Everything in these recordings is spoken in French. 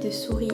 de souris.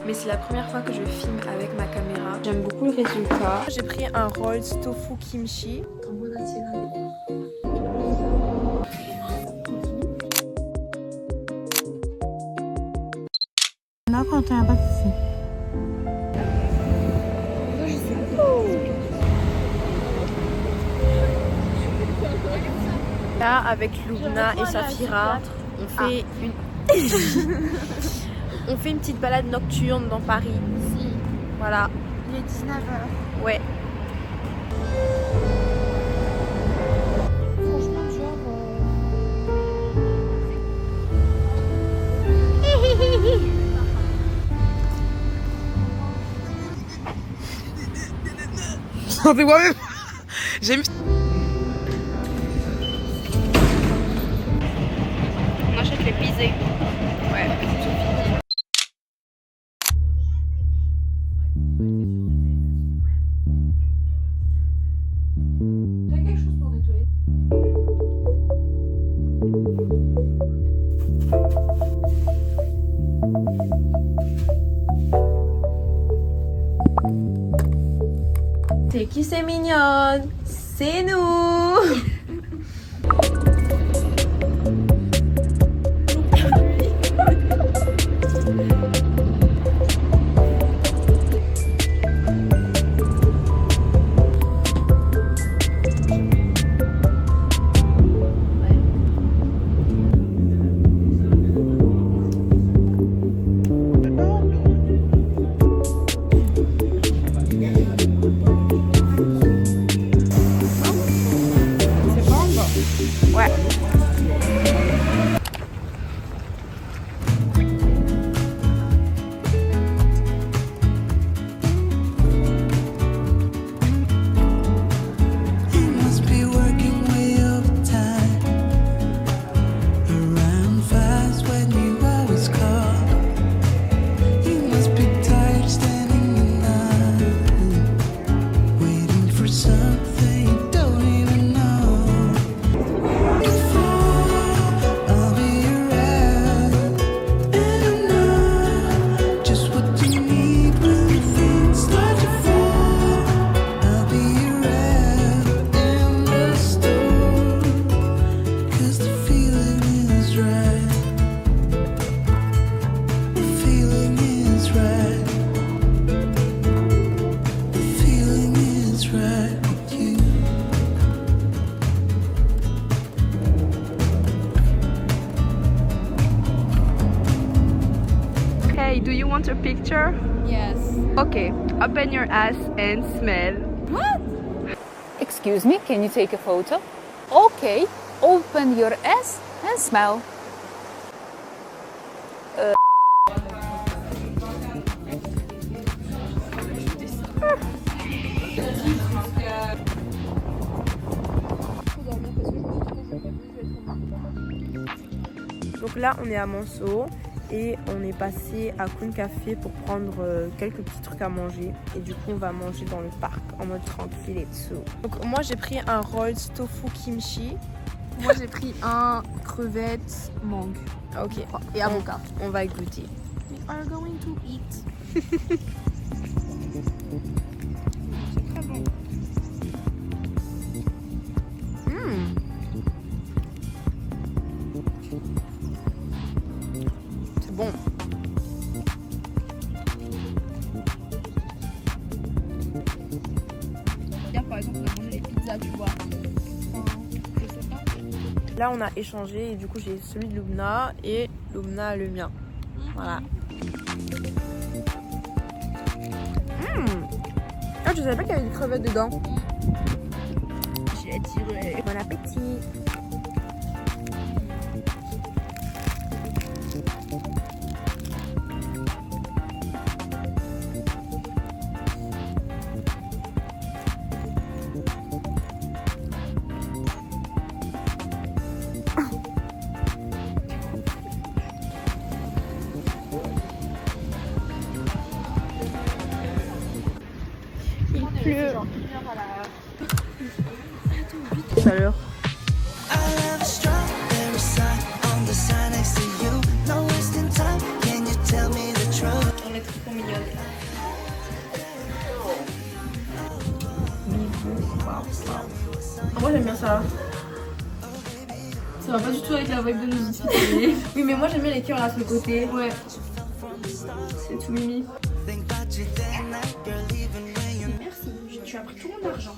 Mais c'est la première fois que je filme avec ma caméra. J'aime beaucoup le résultat. J'ai pris un Rolls tofu kimchi. Là, avec Lubna et Safira, on fait on fait une petite balade nocturne dans Paris. Si. Voilà. Il est 19h. Ouais. Franchement, genre... Sentez moi-même. J'aime. On achète les pisés. Ouais, c'est fini. T'as quelque chose pour nettoyer? C'est qui c'est mignonne? C'est nous. Ouais. Hey, do you want a picture? Yes. Okay, open your ass and smell. What? Excuse me, can you take a photo? Okay, open your ass and smell. Donc là, on est à Monceau et on est passé à Kun Café pour prendre quelques petits trucs à manger. Et du coup, on va manger dans le parc en mode tranquille et tout. Donc moi, j'ai pris un Rolls tofu kimchi. Moi j'ai pris un crevette mangue. Ok. Et avocat. On va goûter. We are going to eat. C'est bon. Hier par exemple on a mangé les pizzas, tu vois. Je sais pas. Là, on a échangé et du coup, j'ai celui de Lubna et Lubna a le mien. Voilà. Ah, je savais pas qu'il y avait des crevettes dedans. J'ai tiré. Bon appétit. pleut. Chaleur. On est trop mignonne. Moi j'aime bien ça. Ça va pas du tout avec la vibe de nos outfits. Oui mais moi j'aime bien les cœurs là sur le côté. Ouais. C'est tout mimi. Merci, tu as pris tout mon argent.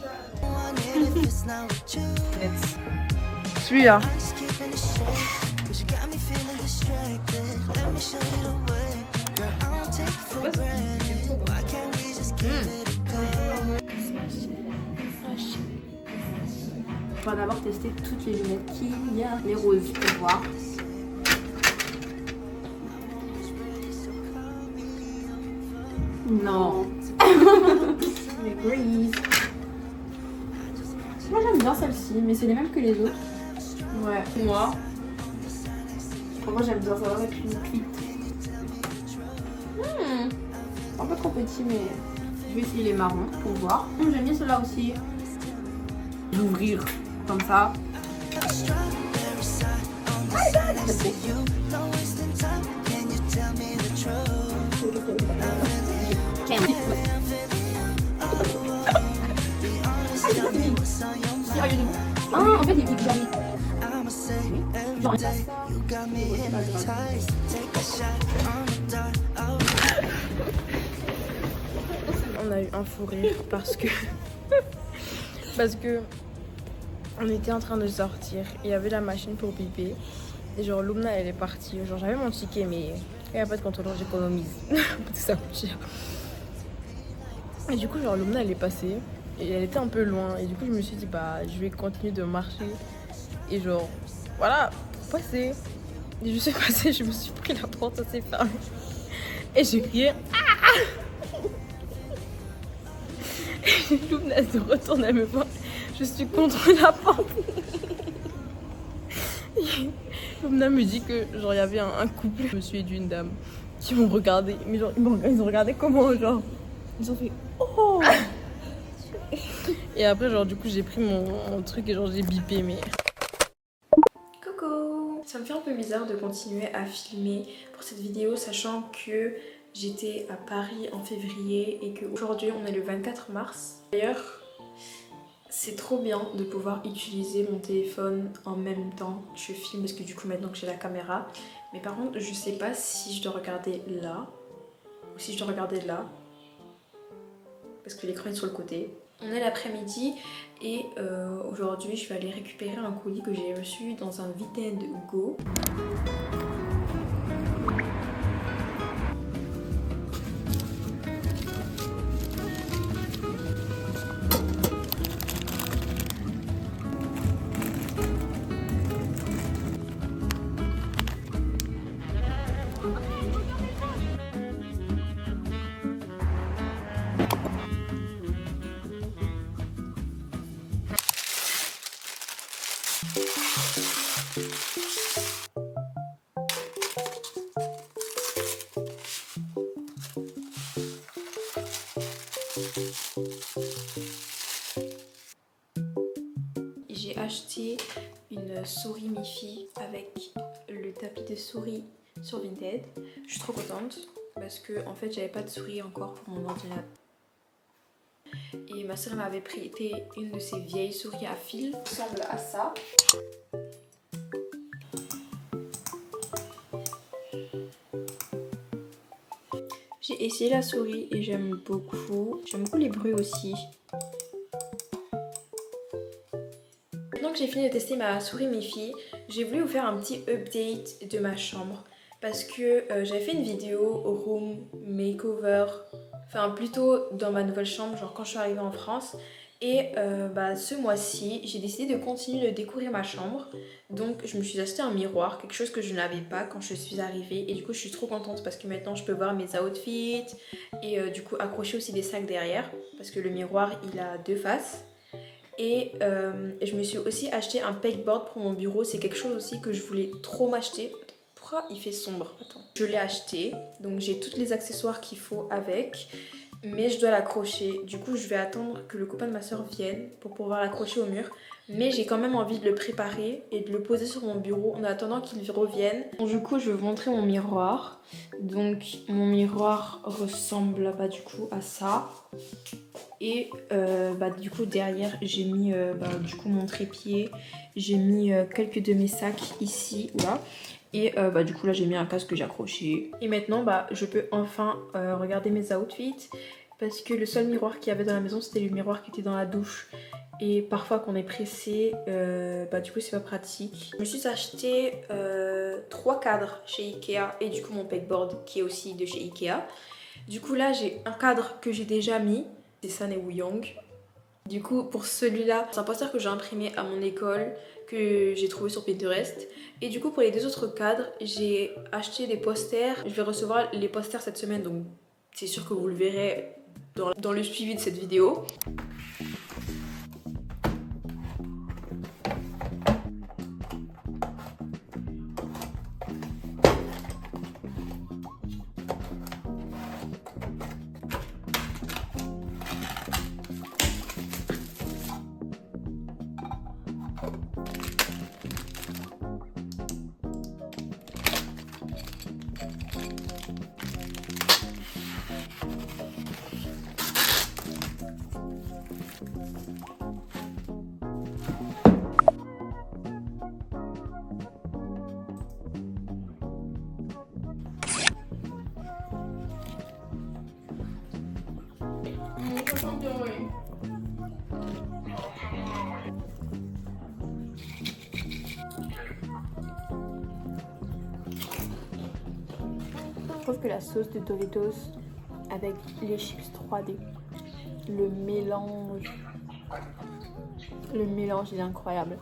Celui-là. On va d'abord tester toutes les lunettes qu'il y a. Les roses pour voir. Non. Les grease. Moi j'aime bien celle-ci, mais c'est les mêmes que les autres. Ouais. Moi j'aime bien ça avec une clip. Un peu trop petit, mais je vais essayer les marrons pour voir. J'aime bien celle-là aussi. L'ouvrir comme ça. Ah, en fait, il est On a eu un fou rire parce que on était en train de sortir. Il y avait la machine pour piper. Et genre Lumna elle est partie. Genre j'avais mon ticket mais il n'y a pas de contrôleur, j'économise. Ça coûte cher. Et du coup genre Lumna elle est passée. Et elle était un peu loin. Et du coup je me suis dit bah je vais continuer de marcher. Et genre voilà, pour passer. Et je suis passée, je me suis pris la porte, ça s'est fermé. Et j'ai crié ah. Et Lumna se retourne, elle me voit. Je suis contre la porte. Lumna me dit que genre il y avait un couple, monsieur et d'une dame, qui m'ont regardé. Mais genre ils ont regardé comment genre. Ils ont fait oh. Et après genre du coup j'ai pris mon truc et genre j'ai bipé mais. Coucou! Ça me fait un peu bizarre de continuer à filmer pour cette vidéo sachant que j'étais à Paris en février et qu'aujourd'hui on est le 24 mars. D'ailleurs, c'est trop bien de pouvoir utiliser mon téléphone en même temps que je filme parce que du coup maintenant que j'ai la caméra. Mais par contre je sais pas si je dois regarder là ou si je dois regarder là parce que l'écran est sur le côté. On est l'après-midi et aujourd'hui je vais aller récupérer un colis que j'ai reçu dans un Weekend Go. J'ai acheté une souris Mi-Fi avec le tapis de souris sur Vinted. Je suis trop contente parce que en fait j'avais pas de souris encore pour mon ordinateur. Et ma soeur m'avait prêté une de ces vieilles souris à fil qui ressemble à ça. J'ai essayé la souris et j'aime beaucoup. J'aime beaucoup les bruits aussi. Maintenant que j'ai fini de tester ma souris Mi-Fi, j'ai voulu vous faire un petit update de ma chambre. Parce que j'avais fait une vidéo room makeover, enfin plutôt dans ma nouvelle chambre, genre quand je suis arrivée en France. Et ce mois-ci, j'ai décidé de continuer de décorer ma chambre. Donc je me suis acheté un miroir, quelque chose que je n'avais pas quand je suis arrivée. Et du coup je suis trop contente parce que maintenant je peux voir mes outfits. Et du coup accrocher aussi des sacs derrière. Parce que le miroir il a deux faces. Et je me suis aussi acheté un pegboard pour mon bureau. C'est quelque chose aussi que je voulais trop m'acheter. Pourquoi il fait sombre? Attends. Je l'ai acheté. Donc j'ai tous les accessoires qu'il faut avec. mais je dois l'accrocher. Du coup, je vais attendre que le copain de ma soeur vienne pour pouvoir l'accrocher au mur. Mais j'ai quand même envie de le préparer et de le poser sur mon bureau en attendant qu'il revienne. Donc, du coup, je vais vous montrer mon miroir. Donc, mon miroir ressemble du coup à ça. Et du coup, derrière, j'ai mis du coup mon trépied. J'ai mis quelques de mes sacs ici ou là. Et du coup, là, j'ai mis un casque que j'ai accroché. Et maintenant, je peux enfin regarder mes outfits. Parce que le seul miroir qu'il y avait dans la maison, c'était le miroir qui était dans la douche. Et parfois quand on est pressé, du coup c'est pas pratique. Je me suis acheté 3 cadres chez Ikea et du coup mon pegboard qui est aussi de chez Ikea. Du coup là j'ai un cadre que j'ai déjà mis, c'est San et Woo-young. Du coup pour celui-là, c'est un poster que j'ai imprimé à mon école, que j'ai trouvé sur Pinterest. Et du coup pour les 2 autres cadres, j'ai acheté des posters. Je vais recevoir les posters cette semaine, donc c'est sûr que vous le verrez dans le suivi de cette vidéo. Je trouve que la sauce de Doritos avec les chips 3D, le mélange il est incroyable.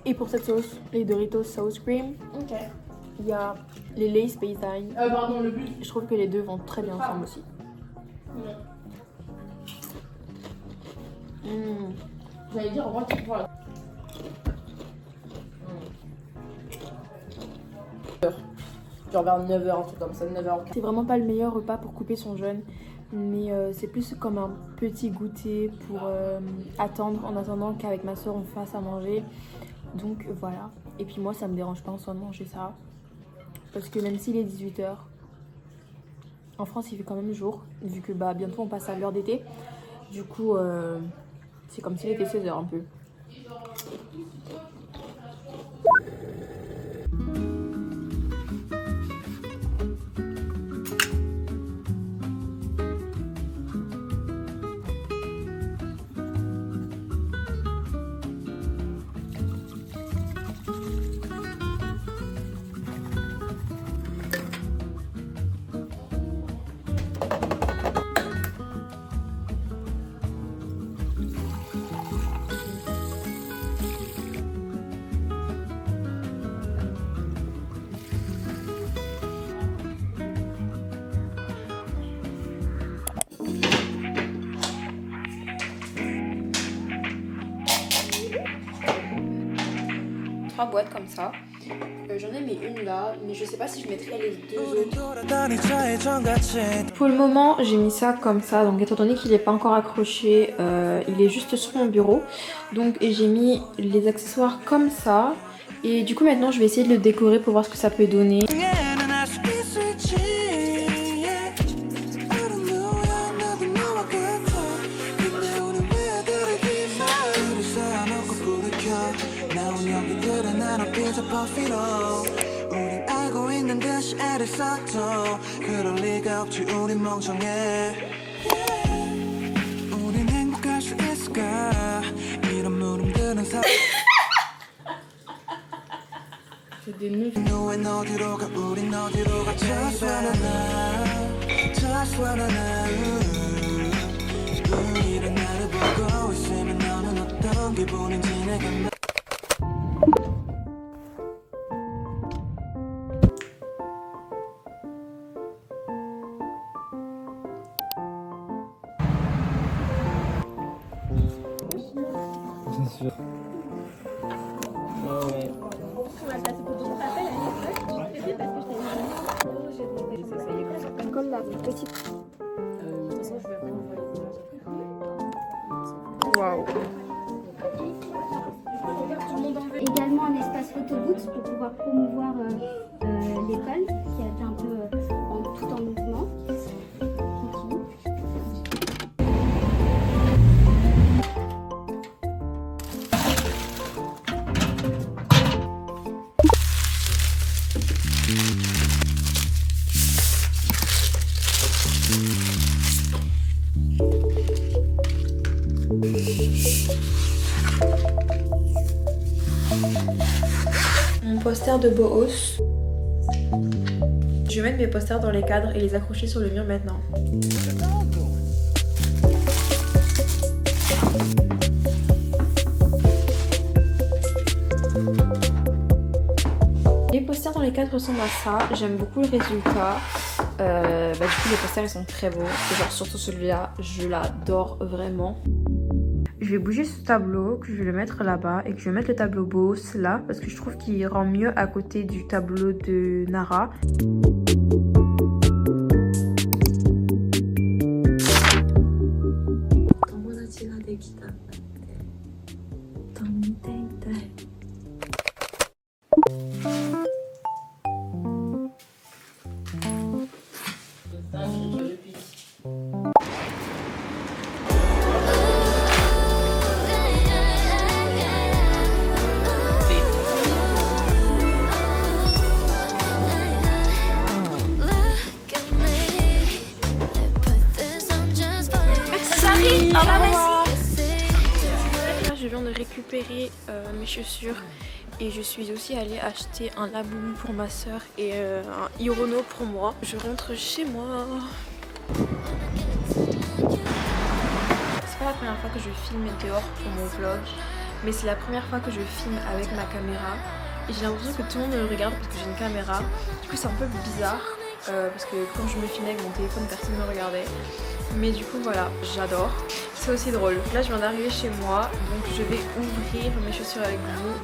Et pour cette sauce, les Doritos Sauce Cream, il y a les Lay's Paytime. Je trouve que les deux vont très bien ensemble aussi. J'allais dire, au moins tu vois. Genre vers 9h, un truc comme ça, 9h. C'est vraiment pas le meilleur repas pour couper son jeûne, mais c'est plus comme un petit goûter pour attendre, en attendant qu'avec ma soeur on fasse à manger. Donc voilà. Et puis moi ça me dérange pas en soi de manger ça, parce que même s'il est 18h, en France il fait quand même jour, vu que bientôt on passe à l'heure d'été. Du coup c'est comme s'il était 16h un peu. Trois boîtes comme ça. J'en ai mis une là, mais je sais pas si je mettrai les 2 autres. Pour le moment, j'ai mis ça comme ça, donc étant donné qu'il n'est pas encore accroché, il est juste sur mon bureau. Donc j'ai mis les accessoires comme ça. Et du coup maintenant je vais essayer de le décorer pour voir ce que ça peut donner. C'est des nœuds. C'est sûr. Ouais. On va passer pour d'autres appels. Waouh. Également un espace photobooth pour pouvoir promouvoir l'école qui a été un peu tout en mouvement. Mon poster de Boos. Je vais mettre mes posters dans les cadres et les accrocher sur le mur maintenant. Les posters dans les cadres ressemblent à ça. J'aime beaucoup le résultat. Du coup les posters ils sont très beaux. Et genre surtout celui-là, je l'adore vraiment. Je vais bouger ce tableau, que je vais le mettre là-bas et que je vais mettre le tableau Boos là parce que je trouve qu'il rend mieux à côté du tableau de Nara. Je viens de récupérer mes chaussures et je suis aussi allée acheter un laboubou pour ma soeur et un Hirono pour moi. Je rentre chez moi. C'est pas la première fois que je filme dehors pour mon vlog, mais c'est la première fois que je filme avec ma caméra et j'ai l'impression que tout le monde me regarde parce que j'ai une caméra. Du coup c'est un peu bizarre parce que quand je me filmais avec mon téléphone personne ne me regardait. Mais du coup voilà, j'adore. C'est aussi drôle. Là je viens d'arriver chez moi, donc je vais ouvrir mes chaussures avec vous.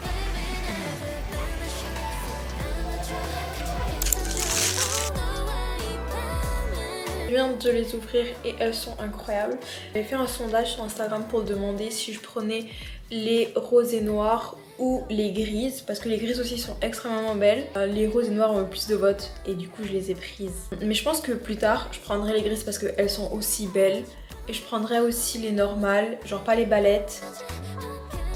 Je viens de les ouvrir et elles sont incroyables. J'avais fait un sondage sur Instagram pour demander si je prenais les roses et noires ou les grises, parce que les grises aussi sont extrêmement belles. Les roses et noires ont eu plus de votes et du coup je les ai prises. Mais je pense que plus tard je prendrai les grises parce qu'elles sont aussi belles. Et je prendrai aussi les normales, genre pas les ballettes.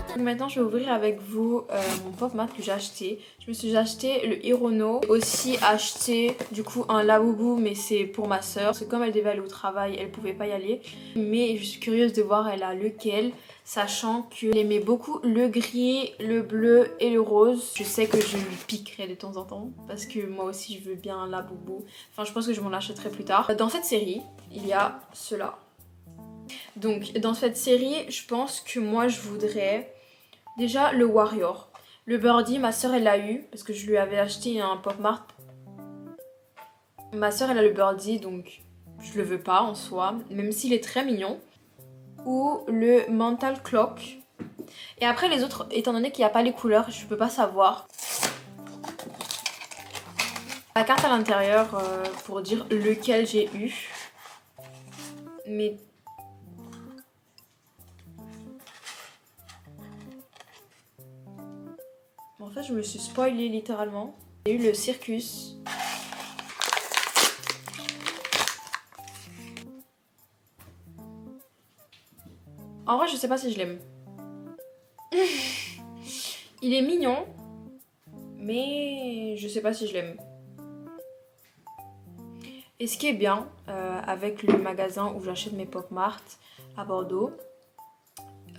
Donc maintenant je vais ouvrir avec vous mon pop-mat que j'ai acheté. Je me suis acheté le Hirono. J'ai aussi acheté du coup un laboubou, mais c'est pour ma soeur. Parce que comme elle devait aller au travail, elle pouvait pas y aller. Mais je suis curieuse de voir elle a lequel. Sachant qu'elle aimait beaucoup le gris, le bleu et le rose. Je sais que je lui piquerai de temps en temps. Parce que moi aussi je veux bien un laboubou. Enfin je pense que je m'en achèterai plus tard. Dans cette série, il y a cela. Donc dans cette série, je pense que moi je voudrais déjà le Warrior. Le Birdie, ma soeur elle l'a eu parce que je lui avais acheté un Pop Mart. Ma soeur elle a le Birdie donc je le veux pas en soi, même s'il est très mignon. Ou le Mental Clock. Et après les autres, étant donné qu'il n'y a pas les couleurs, je peux pas savoir. La carte à l'intérieur pour dire lequel j'ai eu. Mais en fait je me suis spoilée littéralement. J'ai eu le Circus. En vrai je sais pas si je l'aime. Il est mignon, mais je sais pas si je l'aime. Et ce qui est bien avec le magasin où j'achète mes Pop Mart à Bordeaux,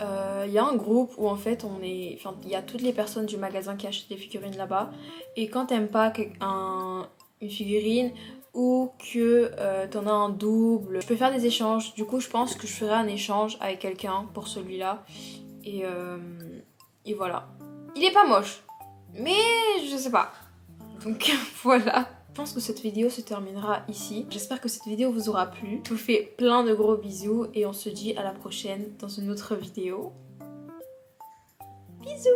il y a un groupe où en fait il y a toutes les personnes du magasin qui achètent des figurines là-bas. Et quand t'aimes pas une figurine ou que t'en as un double, je peux faire des échanges. Du coup je pense que je ferai un échange avec quelqu'un pour celui-là. Et voilà. Il est pas moche, mais je sais pas. Donc voilà. Je pense que cette vidéo se terminera ici. J'espère que cette vidéo vous aura plu. Je vous fais plein de gros bisous et on se dit à la prochaine dans une autre vidéo. Bisous!